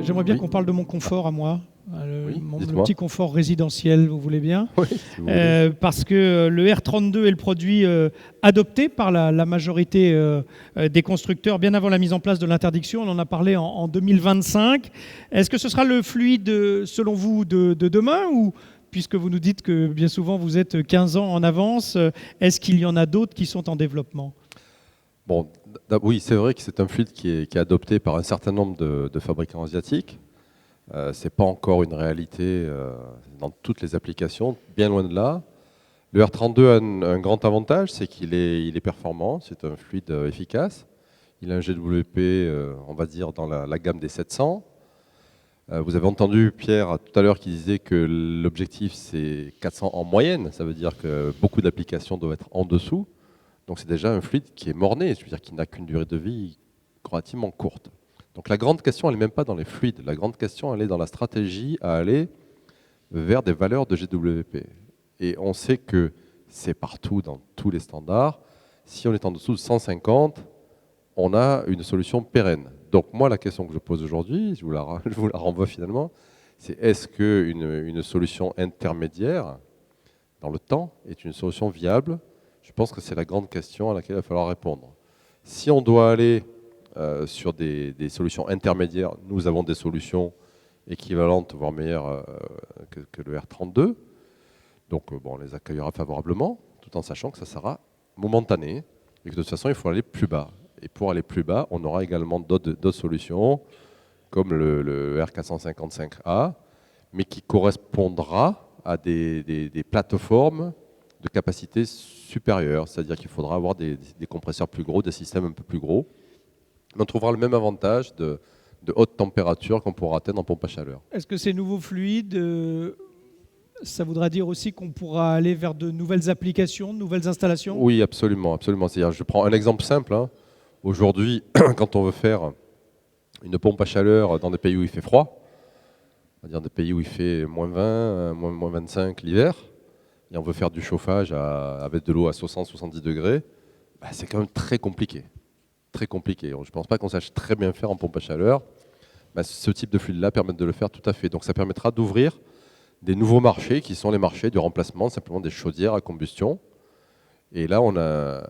J'aimerais bien Oui. qu'on parle de mon confort à moi, Oui, le dites-moi. petit confort résidentiel, vous voulez bien? Oui, si vous voulez. Parce que le R32 est le produit adopté par la majorité des constructeurs bien avant la mise en place de l'interdiction. On en a parlé en 2025. Est-ce que ce sera le fluide, selon vous, de demain ou, puisque vous nous dites que bien souvent vous êtes 15 ans en avance, est-ce qu'il y en a d'autres qui sont en développement? Bon, oui, c'est vrai que c'est un fluide qui est adopté par un certain nombre de fabricants asiatiques. Ce n'est pas encore une réalité dans toutes les applications, bien loin de là. Le R32 a un grand avantage, c'est qu'il est performant, c'est un fluide efficace. Il a un GWP, on va dire, dans la gamme des 700. Vous avez entendu Pierre tout à l'heure qui disait que l'objectif c'est 400 en moyenne, ça veut dire que beaucoup d'applications doivent être en dessous. Donc c'est déjà un fluide qui est mort-né, c'est-à-dire qui n'a qu'une durée de vie relativement courte. Donc la grande question, elle n'est même pas dans les fluides. La grande question, elle est dans la stratégie à aller vers des valeurs de GWP. Et on sait que c'est partout dans tous les standards. Si on est en dessous de 150, on a une solution pérenne. Donc moi, la question que je pose aujourd'hui, je vous la renvoie finalement, c'est est-ce qu'une solution intermédiaire dans le temps est une solution viable? Je pense que c'est la grande question à laquelle il va falloir répondre. Si on doit aller sur des solutions intermédiaires, nous avons des solutions équivalentes, voire meilleures que le R32. Donc bon, on les accueillera favorablement, tout en sachant que ça sera momentané et que de toute façon, il faut aller plus bas. Et pour aller plus bas, on aura également d'autres solutions, comme le R455A, mais qui correspondra à des plateformes de capacité supérieure, c'est-à-dire qu'il faudra avoir des compresseurs plus gros, des systèmes un peu plus gros. Mais on trouvera le même avantage de haute température qu'on pourra atteindre en pompe à chaleur. Est-ce que ces nouveaux fluides, ça voudra dire aussi qu'on pourra aller vers de nouvelles applications, de nouvelles installations? Oui, absolument, absolument. C'est-à-dire, je prends un exemple simple, hein. Aujourd'hui, quand on veut faire une pompe à chaleur dans des pays où il fait froid, c'est-à-dire des pays où il fait moins 20, moins 25 l'hiver, et on veut faire du chauffage avec de l'eau à 60-70 degrés, bah, c'est quand même très compliqué. Très compliqué. Je ne pense pas qu'on sache très bien faire en pompe à chaleur. Bah, ce type de fluide-là permet de le faire tout à fait. Donc ça permettra d'ouvrir des nouveaux marchés qui sont les marchés du remplacement simplement des chaudières à combustion. Et là, on a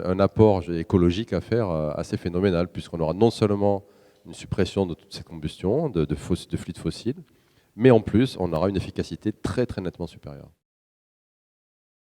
un apport écologique à faire assez phénoménal, puisqu'on aura non seulement une suppression de toutes ces combustions, de fluides fossiles, mais en plus, on aura une efficacité très très nettement supérieure.